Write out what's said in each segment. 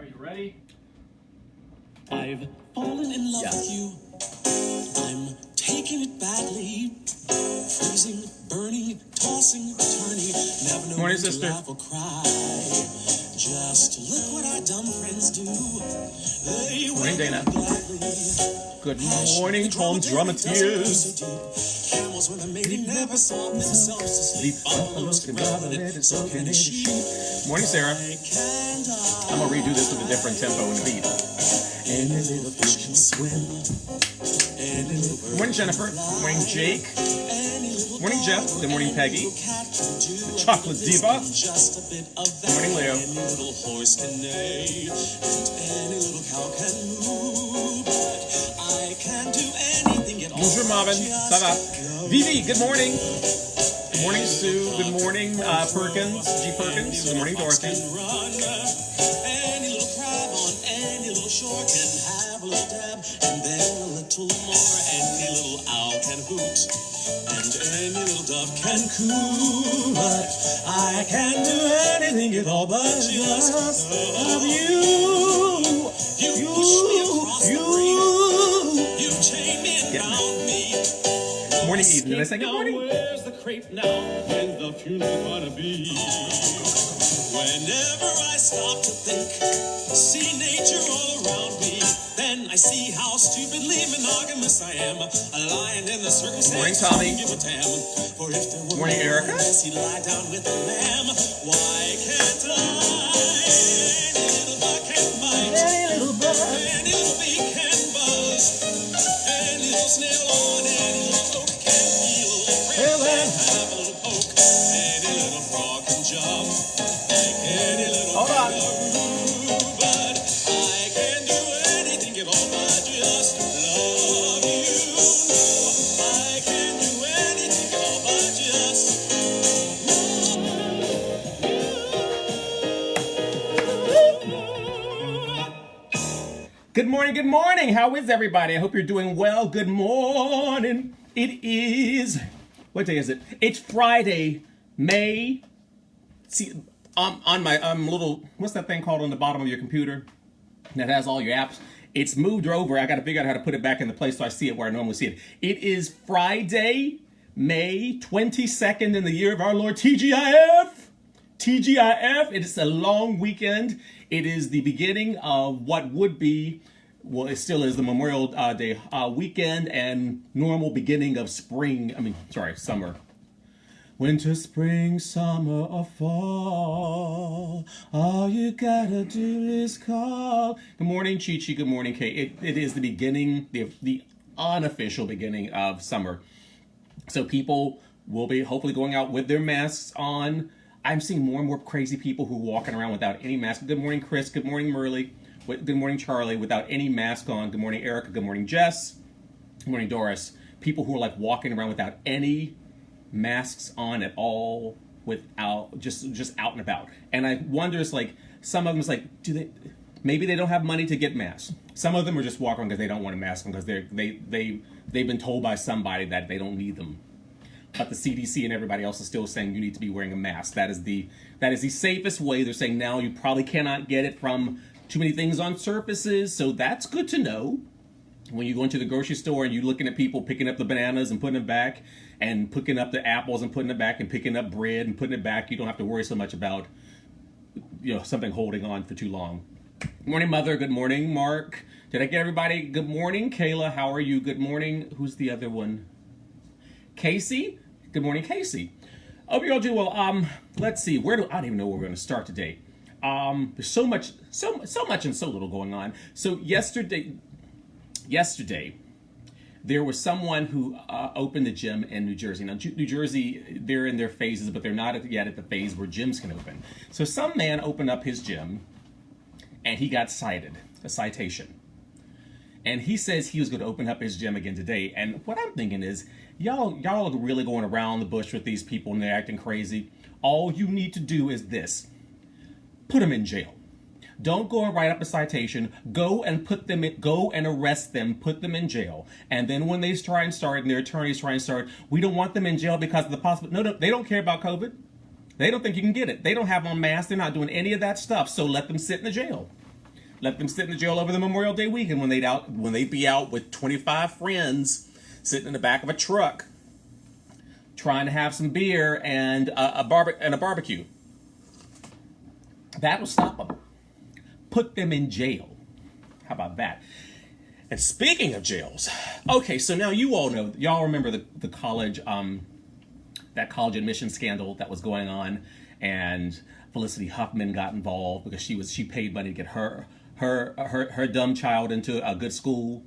Are you ready? I've fallen in love with you. I'm taking it badly. Freezing, burning, tossing, turning. Never know Morning, when to sister. laugh or cry. Just look what our dumb friends do. They Morning, Dana. gladly. Good morning, home drummeteers. Camels when the mating never saw themselves asleep. Buffaloes can run it, so can the sheep. Morning, Sarah. And I'm gonna redo this with a different tempo and beat. any little fish can swim. Any little Good morning, Jennifer. Good morning, Jake. Good morning, Jeff. Good morning, Peggy. The Chocolate Diva. Just a bit of that. Good morning, Leo. Any little horse can neigh, and any little cow can moo. But I can do anything at all. Bonjour, Marvin. Ça va? Vivi, good morning. Good morning, Sue. Good morning, Perkins. G. Perkins. Good morning, Dorothy. Run. Any little crab on any little shore can have a little dab, and then a little more. Any little owl can hoot, and any little dove can coo. But I can do anything at all but just love you. You push me across the ring. You chain me and bound me. Good morning, Eden. Did I say good morning? Where's the crepe now? When's the funeral gonna be? Whenever I stop to think, see nature all around me, then I see how stupidly monogamous I am. A lion in the circumstance. Morning, Tommy. Give a damn. For if there were Morning, Erica. unless he lie down with the lamb, why can't I? Any little bug can bite. Any little bee can buzz. Any little snail on any little oak can feel. Well, then have a little poke. Any little frog can jump. Like any little Hold on. kangaroo. But I can do anything at all but just love you. No, I can do anything at all but just Good morning, good morning. How is everybody? I hope you're doing well. Good morning. It is, what day is it? It's Friday, May. See, on my little, what's that thing called on the bottom of your computer that has all your apps? It's moved over. I got to figure out how to put it back in the place so I see it where I normally see it. It is Friday, May 22nd in the year of our Lord TGIF. TGIF, it is a long weekend. It is the beginning of what would be, well, it still is the Memorial Day weekend and normal beginning of summer. Winter, spring, summer, or fall, all you gotta do is call. Good morning, Chi-Chi. Good morning, Kate. It is the beginning, the unofficial beginning of summer. So people will be hopefully going out with their masks on. I'm seeing more and more crazy people who are walking around without any mask. Good morning, Chris. Good morning, Merle. Good morning, Charlie. Without any mask on. Good morning, Erica. Good morning, Jess. Good morning, Doris. People who are like walking around without any masks on at all, without just out and about. And I wonder, it's like some of them is like, maybe they don't have money to get masks. Some of them are just walking because they don't want a mask on because they've been told by somebody that they don't need them. But the CDC and everybody else is still saying you need to be wearing a mask. That is the safest way. They're saying now you probably cannot get it from too many things on surfaces. So that's good to know. When you go into the grocery store and you're looking at people picking up the bananas and putting them back, and picking up the apples and putting it back, and picking up bread and putting it back, you don't have to worry so much about something holding on for too long. Good morning, Mother. Good morning, Mark. Did I get everybody? Good morning, Kayla. How are you? Good morning. Who's the other one? Casey. Good morning, Casey. Hope you all do well. Let's see. I don't even know where we're going to start today. There's so much and so little going on. So yesterday, there was someone who opened the gym in New Jersey. Now, New Jersey, they're in their phases, but they're not yet at the phase where gyms can open. So some man opened up his gym, and he got cited, a citation. And he says he was going to open up his gym again today. And what I'm thinking is, y'all are really going around the bush with these people and they're acting crazy. All you need to do is this. Put them in jail. Don't go and write up a citation. Go and arrest them, put them in jail. And then when they try and start, and their attorneys try and start, we don't want them in jail because of the possible. No, they don't care about COVID. They don't think you can get it. They don't have on masks. They're not doing any of that stuff. So let them sit in the jail. let them sit in the jail over the Memorial Day weekend when they'd be out with 25 friends sitting in the back of a truck trying to have some beer and a barbecue. That'll stop them. Put them in jail. How about that? And speaking of jails, okay, so now you all know, y'all remember the college, that college admission scandal that was going on, and Felicity Huffman got involved because she paid money to get her dumb child into a good school.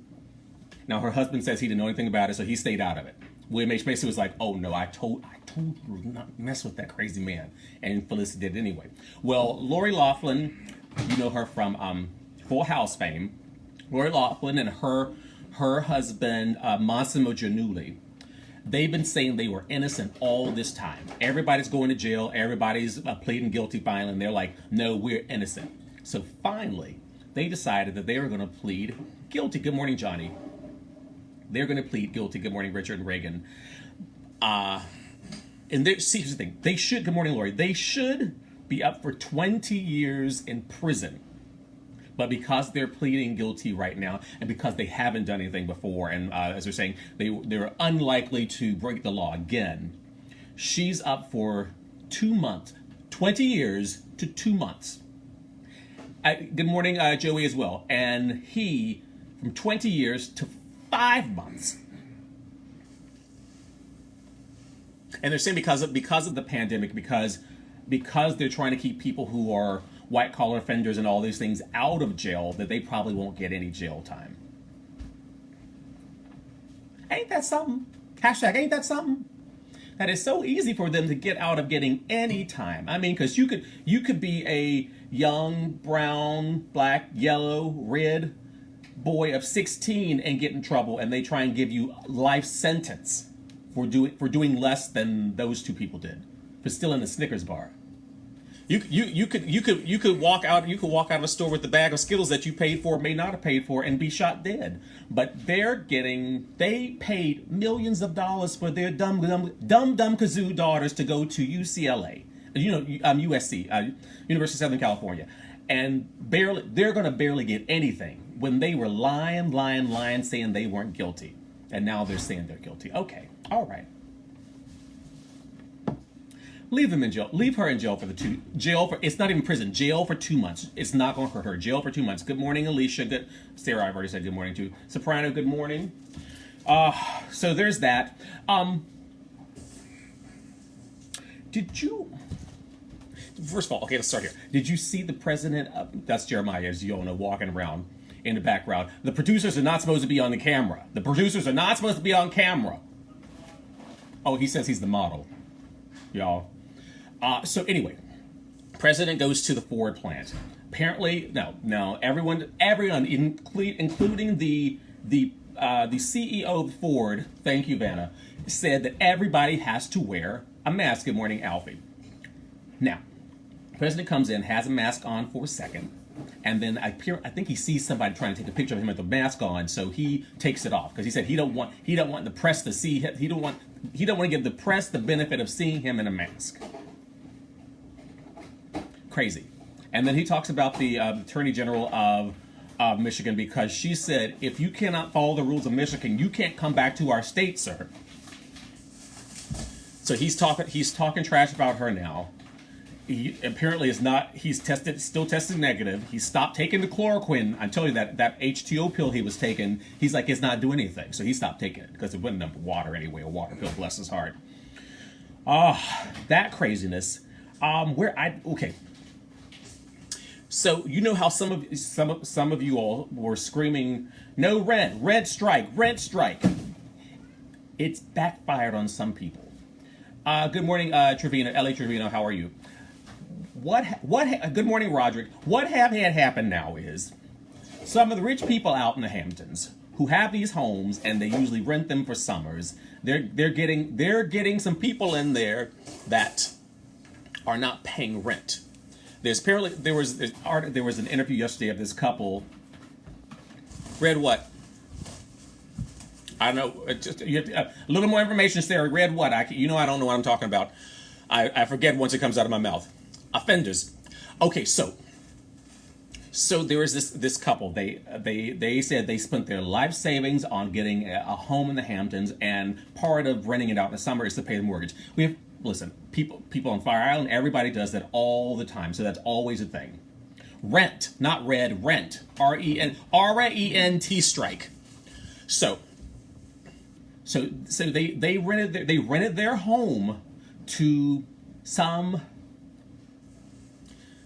Now her husband says he didn't know anything about it, so he stayed out of it. William H. Macy was like, "Oh no, I told you not to mess with that crazy man," and Felicity did it anyway. Well, Lori Loughlin, you know her from Full House fame. Lori Loughlin and her husband Massimo Giannulli, they've been saying they were innocent all this time. Everybody's going to jail. Everybody's pleading guilty finally. And they're like, no, we're innocent. So finally, they decided that they were going to plead guilty. Good morning, Johnny. They're going to plead guilty. Good morning, Richard and Reagan. And see, here's the thing. They should, good morning, Lori. They should be up for 20 years in prison. But because they're pleading guilty right now, and because they haven't done anything before, and as they're saying, they're unlikely to break the law again, she's up for 2 months, 20 years to 2 months. Good morning, Joey, as well. And he, from 20 years to 5 months. And they're saying because of the pandemic, because they're trying to keep people who are white collar offenders and all these things out of jail, that they probably won't get any jail time. Ain't that something? Hashtag ain't that something? That is so easy for them to get out of getting any time. I mean, because you could be a young, brown, black, yellow, red boy of 16 and get in trouble, and they try and give you life sentence for doing less than those two people did, for stealing the Snickers bar. You could walk out of a store with the bag of Skittles that you paid for, may not have paid for, and be shot dead. But they paid millions of dollars for their dumb kazoo daughters to go to UCLA, USC, University of Southern California, and they're going to barely get anything when they were lying, saying they weren't guilty, and now they're saying they're guilty. Okay, all right. Leave them in jail. Leave her in jail for it's not even prison. Jail for 2 months. It's not going to hurt her. Jail for 2 months. Good morning, Alicia. Sarah, I've already said good morning to. Soprano, good morning. So there's that. Did you? First of all, okay, let's start here. Did you see the president? That's Jeremiah, as you all know, walking around in the background. The producers are not supposed to be on the camera. The producers are not supposed to be on camera. Oh, he says he's the model, y'all. So anyway, president goes to the Ford plant. Apparently, no, everyone, including the CEO of Ford, thank you, Vanna, said that everybody has to wear a mask. Good morning, Alfie. Now, the president comes in, has a mask on for a second, and then I think he sees somebody trying to take a picture of him with the mask on, so he takes it off because he said he don't want the press to see him. He don't want to give the press the benefit of seeing him in a mask. Crazy. And then he talks about the Attorney General of Michigan, because she said, if you cannot follow the rules of Michigan, you can't come back to our state, sir. So he's talking trash about her now. He apparently is not. He's still tested negative. He stopped taking the chloroquine. I tell you that HTO pill he was taking. He's like, it's not doing anything. So he stopped taking it because it wasn't enough water anyway. A water pill, bless his heart. That craziness. Okay. So you know how some of you all were screaming, no rent strike. It's backfired on some people. Good morning, Trevino, L.A. Trevino. How are you? Good morning, Roderick. What had happened now is some of the rich people out in the Hamptons who have these homes and they usually rent them for summers. They're getting some people in there that are not paying rent. There was an interview yesterday of this couple. Read what? I don't know. You have a little more information, Sarah. Read what? I don't know what I'm talking about. I forget once it comes out of my mouth. Offenders. Okay, so So there was this couple. They said they spent their life savings on getting a home in the Hamptons, and part of renting it out in the summer is to pay the mortgage. We have listen, people on Fire Island, everybody does that all the time, so that's always a thing. Rent, not red, rent. RENT strike. So they rented their home to some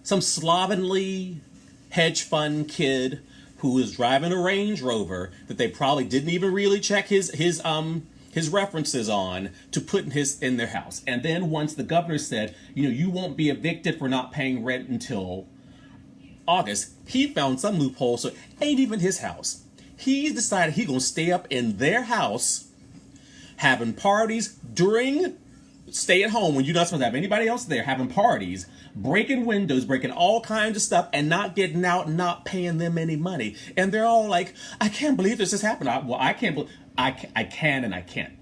slovenly hedge fund kid who was driving a Range Rover that they probably didn't even really check his references on to put in their house. And then once the governor said, you won't be evicted for not paying rent until August, he found some loophole, so it ain't even his house. He decided he gonna stay up in their house, having parties stay at home when you're not supposed to have anybody else there, having parties, breaking windows, breaking all kinds of stuff, and not getting out and not paying them any money. And they're all like, I can't believe this has happened. I can't believe, I can and I can't.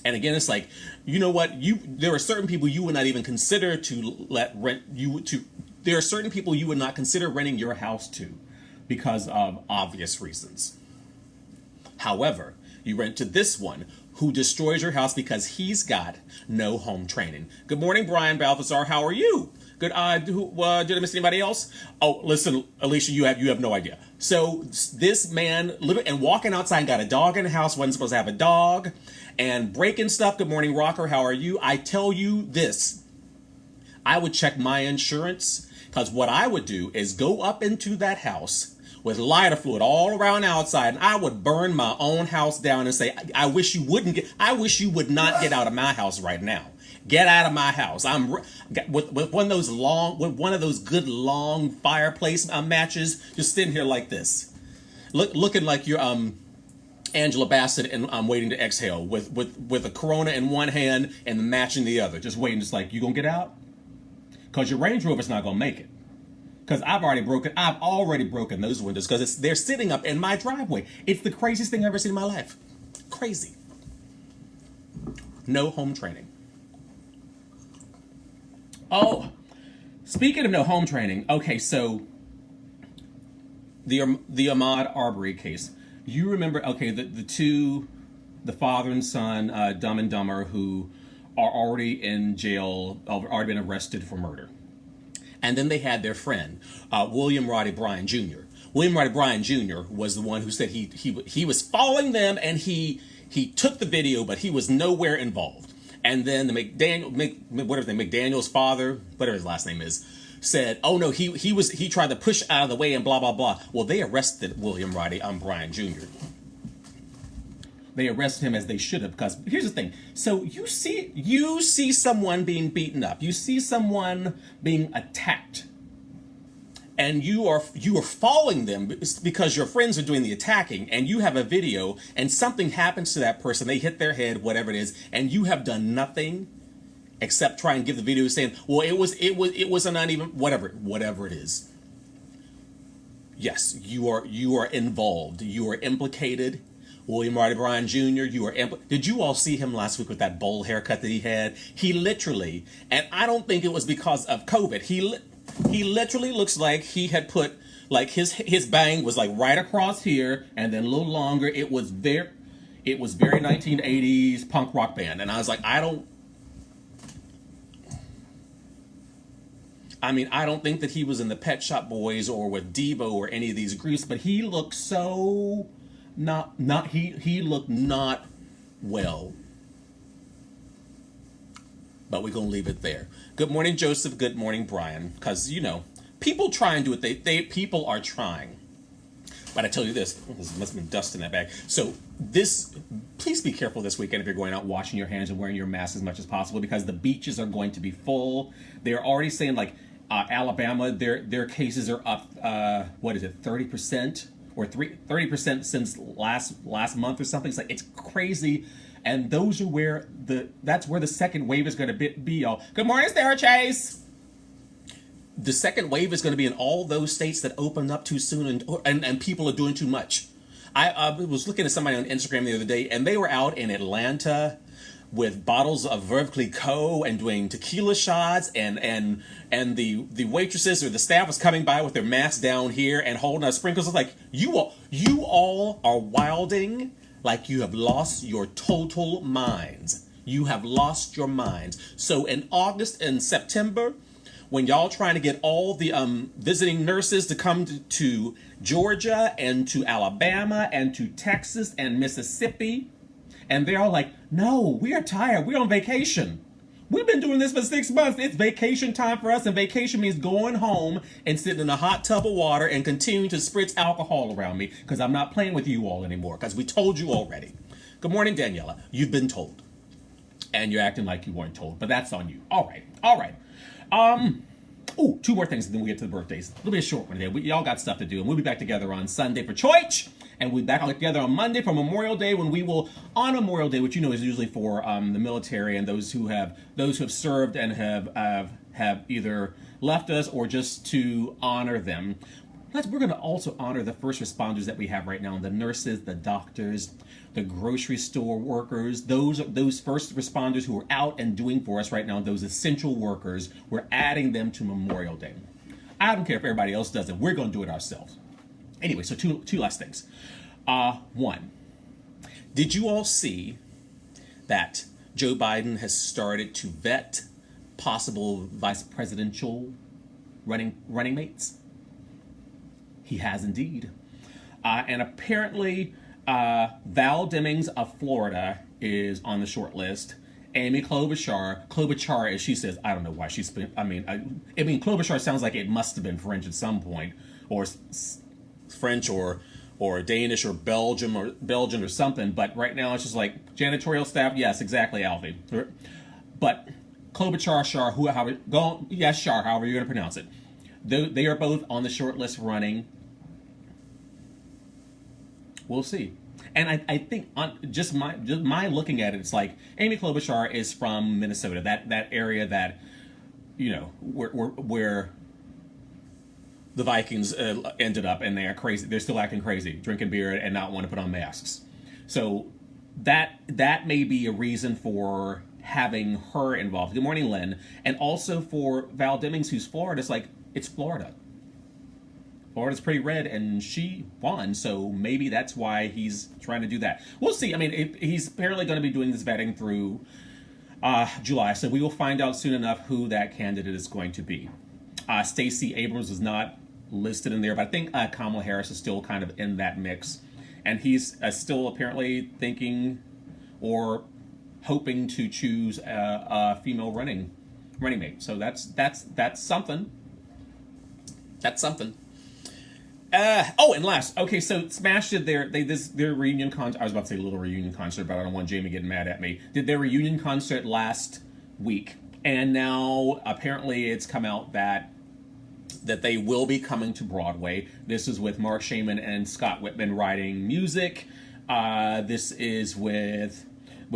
And again, it's like, you know what? There are certain people you would not even consider to let rent there are certain people you would not consider renting your house to because of obvious reasons. However, you rent to this one who destroys your house because he's got no home training. Good morning, Brian Balthazar. How are you? Good. Did I miss anybody else? Oh, listen, Alicia, you have no idea. So this man and walking outside and got a dog in the house, wasn't supposed to have a dog, and breaking stuff. Good morning, Rocker. How are you? I tell you this. I would check my insurance, because what I would do is go up into that house with lighter fluid all around outside, and I would burn my own house down and say, I wish you would not get out of my house right now. Get out of my house. I'm with one of those good long fireplace matches, just sitting here like this, looking like you're Angela Bassett and I'm Waiting to Exhale with a Corona in one hand and the match in the other, just waiting, just like, you gonna get out? Because your Range Rover's not gonna make it. Because I've already broken those windows because they're sitting up in my driveway. It's the craziest thing I've ever seen in my life. Crazy. No home training. Oh, speaking of no home training, okay, so the Ahmaud Arbery case. You remember, okay, the father and son, Dumb and Dumber, who are already in jail, already been arrested for murder. And then they had their friend, William Roddy Bryan Jr. William Roddy Bryan Jr. was the one who said he was following them and he took the video, but he was nowhere involved. And then the McDaniel's father, whatever his last name is, said, oh no, he tried to push out of the way and blah, blah, blah. Well, they arrested William Roddy Bryan Jr. They arrested him as they should have, because here's the thing. So you see someone being beaten up. You see someone being attacked. And you are following them because your friends are doing the attacking, and you have a video and something happens to that person. They hit their head, whatever it is, and you have done nothing except try and give the video saying, well, it was an uneven, whatever it is. Yes, you are involved. You are implicated. William Roddy Bryan Jr., did you all see him last week with that bowl haircut that he had? He literally, and I don't think it was because of COVID, he literally looks like he had put, like his bang was like right across here and then a little longer. It was very 1980s punk rock band. And I was like, I don't think that he was in the Pet Shop Boys or with Devo or any of these groups, but he looked so he looked not well. But we're going to leave it there. Good morning, Joseph. Good morning, Brian. Because, people try and do it. People are trying. But I tell you this must have been dust in that bag. So please be careful this weekend if you're going out washing your hands and wearing your mask as much as possible, because the beaches are going to be full. They're already saying, like, Alabama, their cases are up, 30%? Or 30% since last month or something. It's like, it's crazy. And those are that's where the second wave is going to be, y'all. Good morning, Sarah Chase. The second wave is going to be in all those states that opened up too soon and people are doing too much. I was looking at somebody on Instagram the other day, and they were out in Atlanta, with bottles of Veuve Clicquot and doing tequila shots, and the waitresses or the staff was coming by with their masks down here and holding out sprinkles. It's like you all are wilding like you have lost your total minds. You have lost your minds. So in August and September, when y'all trying to get all the visiting nurses to come to Georgia and to Alabama and to Texas and Mississippi, and they're all like, no, we are tired. We're on vacation. We've been doing this for 6 months. It's vacation time for us, and vacation means going home and sitting in a hot tub of water and continuing to spritz alcohol around me because I'm not playing with you all anymore because we told you already. Good morning, Daniela. You've been told. And you're acting like you weren't told, but that's on you. All right. Two more things, and then we get to the birthdays. It'll be a short one today. Y'all got stuff to do, and we'll be back together on Sunday for church, and we'll be back together on Monday for Memorial Day, when we will, on Memorial Day, which you know is usually for the military and those who have served and have either left us or just to honor them. We're going to also honor the first responders that we have right now, the nurses, the doctors, the grocery store workers, those first responders who are out and doing for us right now, those essential workers. We're adding them to Memorial Day. I don't care if everybody else does it. We're going to do it ourselves. Anyway, so two last things. One, did you all see that Joe Biden has started to vet possible vice presidential running mates? He has indeed. And apparently, Val Demings of Florida is on the short list. Amy Klobuchar, as she says, I don't know why she's been, Klobuchar sounds like it must have been French at some point, or French or Danish or Belgian or something, but right now it's just like janitorial staff, yes, exactly, Alfie. But Klobuchar, Shar, however you're going to pronounce it. They are both on the short list running. We'll see. And I think on just my looking at it, it's like Amy Klobuchar is from Minnesota, that area that, you know, where the Vikings ended up, and they're crazy. They're still acting crazy, drinking beer and not want to put on masks. So that may be a reason for having her involved. Good morning, Lynn. And also for Val Demings, who's Florida. It's like, it's Florida. Florida's pretty red, and she won, so maybe that's why he's trying to do that. We'll see. I mean, he's apparently going to be doing this vetting through July, so we will find out soon enough who that candidate is going to be. Stacey Abrams is not listed in there, but I think Kamala Harris is still kind of in that mix, and he's still apparently thinking or hoping to choose a female running mate. So that's something. That's something. And last, okay, so Smash did their reunion concert. I was about to say little reunion concert, but I don't want Jamie getting mad at me. Did their reunion concert last week, and now apparently it's come out that they will be coming to Broadway. This is with Mark Shaman and Scott Whitman writing music. This is with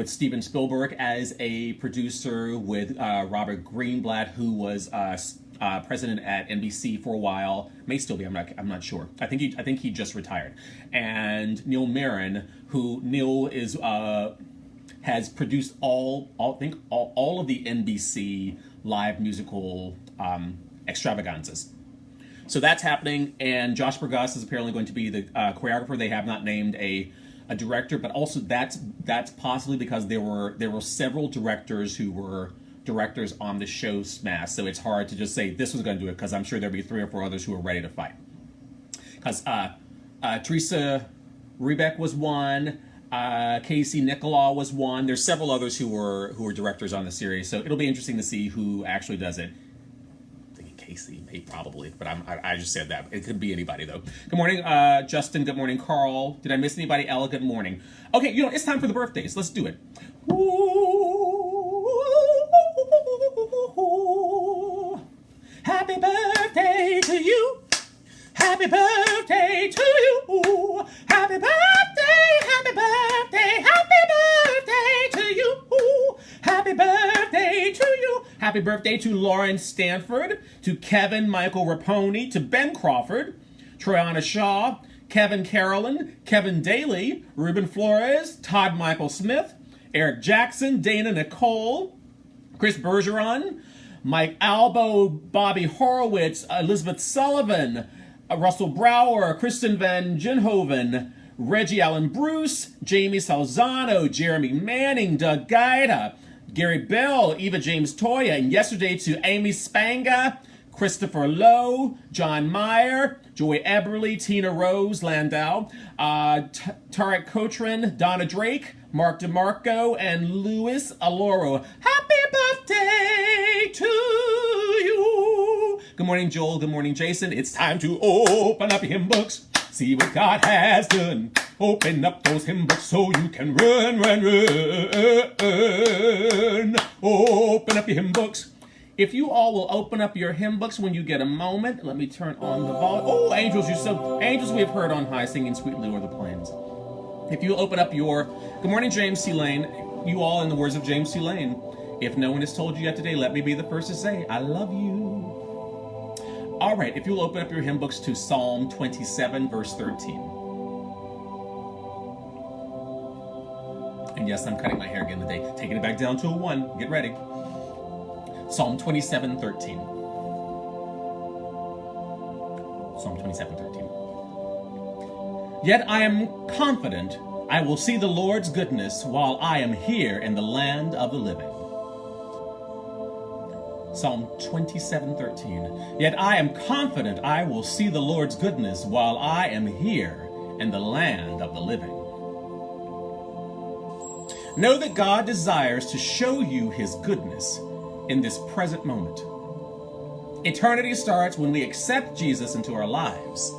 Steven Spielberg as a producer, with Robert Greenblatt, who was president at NBC for a while, may still be. I'm not sure. I think he just retired. And Neil Marin, who Neil is has produced all of the NBC live musical extravaganzas. So that's happening, and Josh Burgas is apparently going to be the choreographer. They have not named a director, but also that's possibly because there were several directors who were directors on the show Smash, so it's hard to just say this was going to do it, because I'm sure there'll be 3 or 4 others who are ready to fight. Because Teresa Rebeck was one, Casey Nicolau was one. There's several others who were directors on the series, so it'll be interesting to see who actually does it. I'm thinking Casey, maybe, probably, but I just said that. It could be anybody, though. Good morning, Justin. Good morning, Carl. Did I miss anybody? Ella, good morning. Okay, it's time for the birthdays. Let's do it. Happy birthday to you. Happy birthday to you. Happy birthday, happy birthday, happy birthday to you. Happy birthday to you. Happy birthday to Lauren Stanford, to Kevin Michael Raponi, to Ben Crawford, Troyana Shaw, Kevin Carolyn, Kevin Daly, Ruben Flores, Todd Michael Smith, Eric Jackson, Dana Nicole, Chris Bergeron, Mike Albo, Bobby Horowitz, Elizabeth Sullivan, Russell Brower, Kristen Van Ginhoven, Reggie Allen Bruce, Jamie Salzano, Jeremy Manning, Doug Gaida, Gary Bell, Eva James Toya, and yesterday to Amy Spanga, Christopher Lowe, John Meyer, Joy Eberly, Tina Rose Landau, Tarek Cotrin, Donna Drake, Mark DeMarco, and Louis Aloro. Happy birthday to you. Good morning, Joel. Good morning, Jason. It's time to open up your hymn books. See what God has done. Open up those hymn books so you can run, run, run. Open up your hymn books. If you all will open up your hymn books when you get a moment, let me turn on the volume. Oh, angels, angels we have heard on high, singing sweetly o'er the plains. If you open up your, good morning, James C. Lane, you all in the words of James C. Lane. If no one has told you yet today, let me be the first to say, I love you. All right, if you'll open up your hymn books to Psalm 27, verse 13. And yes, I'm cutting my hair again today, taking it back down to a 1. Get ready. Psalm 27, 13. Psalm 27, 13. Yet I am confident I will see the Lord's goodness while I am here in the land of the living. Psalm 27, 13. Yet I am confident I will see the Lord's goodness while I am here in the land of the living. Know that God desires to show you his goodness in this present moment. Eternity starts when we accept Jesus into our lives.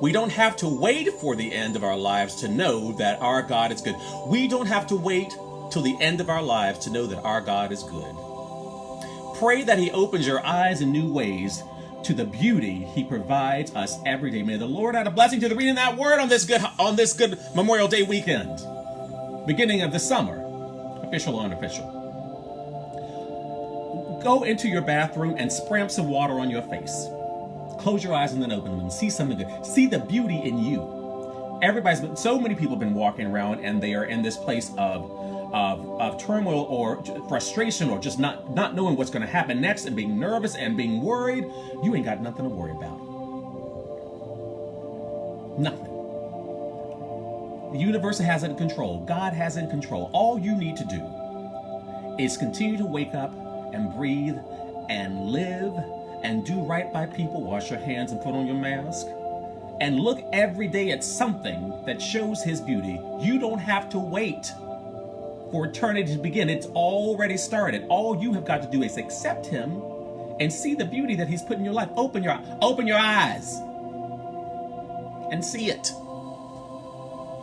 We don't have to wait for the end of our lives to know that our God is good. We don't have to wait till the end of our lives to know that our God is good. Pray that he opens your eyes in new ways to the beauty he provides us every day. May the Lord add a blessing to the reading of that word on this good Memorial Day weekend, beginning of the summer, official or unofficial. Go into your bathroom and spray up some water on your face. Close your eyes and then open them and see something good. See the beauty in you. So many people have been walking around and they are in this place of turmoil or frustration or just not knowing what's going to happen next and being nervous and being worried. You ain't got nothing to worry about. Nothing. The universe has it in control. God has it in control. All you need to do is continue to wake up and breathe and live and do right by people. Wash your hands and put on your mask. And look every day at something that shows his beauty. You don't have to wait for eternity to begin. It's already started. All you have got to do is accept him and see the beauty that he's put in your life. Open your eyes and see it.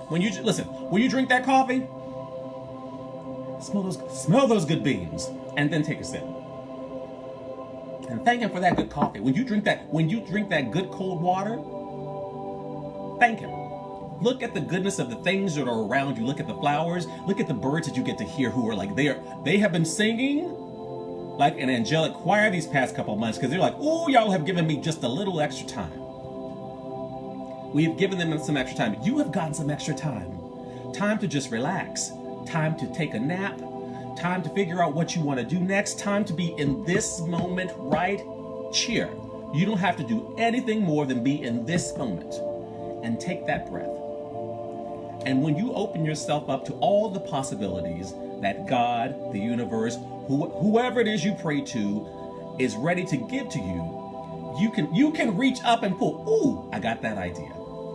When you drink that coffee, smell those good beans and then take a sip. And thank him for that good coffee. When you drink that good cold water, thank him. Look at the goodness of the things that are around you. Look at the flowers. Look at the birds that you get to hear who are like, they have been singing like an angelic choir these past couple of months because they're like, oh, y'all have given me just a little extra time. We have given them some extra time. You have gotten some extra time. Time to just relax. Time to take a nap. Time to figure out what you want to do next. Time to be in this moment right here. You don't have to do anything more than be in this moment and take that breath. And when you open yourself up to all the possibilities that God, the universe, whoever it is you pray to, is ready to give to you, you can reach up and pull. Ooh, I got that idea.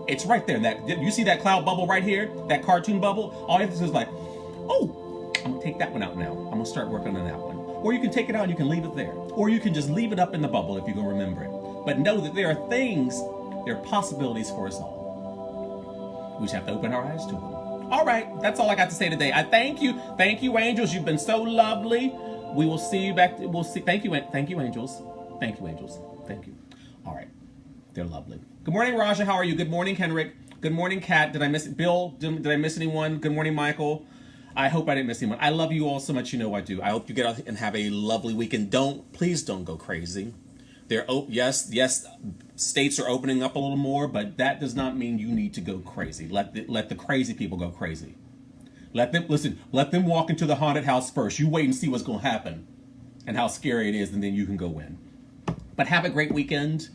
It's right there. You see that cloud bubble right here? That cartoon bubble? All you have to do is like, oh, I'm going to take that one out now. I'm going to start working on that one. Or you can take it out and you can leave it there. Or you can just leave it up in the bubble if you can remember it. But know that there are possibilities for us all. We just have to open our eyes to them. All right, that's all I got to say today. I thank you, angels. You've been so lovely. We will see you back. Thank you, angels. Thank you, angels. Thank you. All right, they're lovely. Good morning, Raja. How are you? Good morning, Henrik. Good morning, Kat. Did I miss Bill? Did I miss anyone? Good morning, Michael. I hope I didn't miss anyone. I love you all so much. You know I do. I hope you get out and have a lovely weekend. Please don't go crazy. Yes, states are opening up a little more, but that does not mean you need to go crazy. Let the crazy people go crazy. Let them walk into the haunted house first. You wait and see what's going to happen and how scary it is, and then you can go in. But have a great weekend.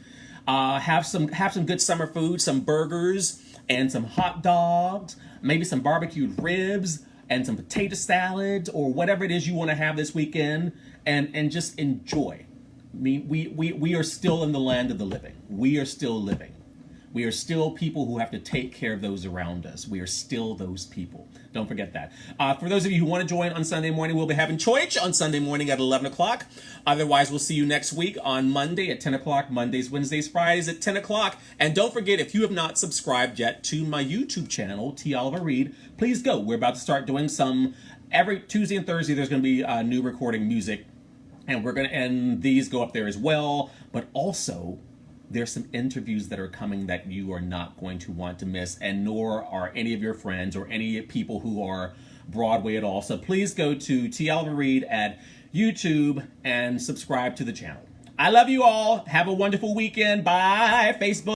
Have some good summer food, some burgers and some hot dogs, maybe some barbecued ribs and some potato salad or whatever it is you want to have this weekend, and just enjoy. I mean, we are still in the land of the living. We are still living. We are still people who have to take care of those around us. We are still those people. Don't forget that. For those of you who want to join on Sunday morning, we'll be having church on Sunday morning at 11 o'clock. Otherwise, we'll see you next week on Monday at 10 o'clock, Mondays, Wednesdays, Fridays at 10 o'clock. And don't forget, if you have not subscribed yet to my YouTube channel, T. Oliver Reed, please go. We're about to start doing some, every Tuesday and Thursday, there's going to be new recording music. And these go up there as well. But also, there's some interviews that are coming that you are not going to want to miss, and nor are any of your friends or any people who are Broadway at all. So please go to T. Oliver Reed at YouTube and subscribe to the channel. I love you all. Have a wonderful weekend. Bye, Facebook.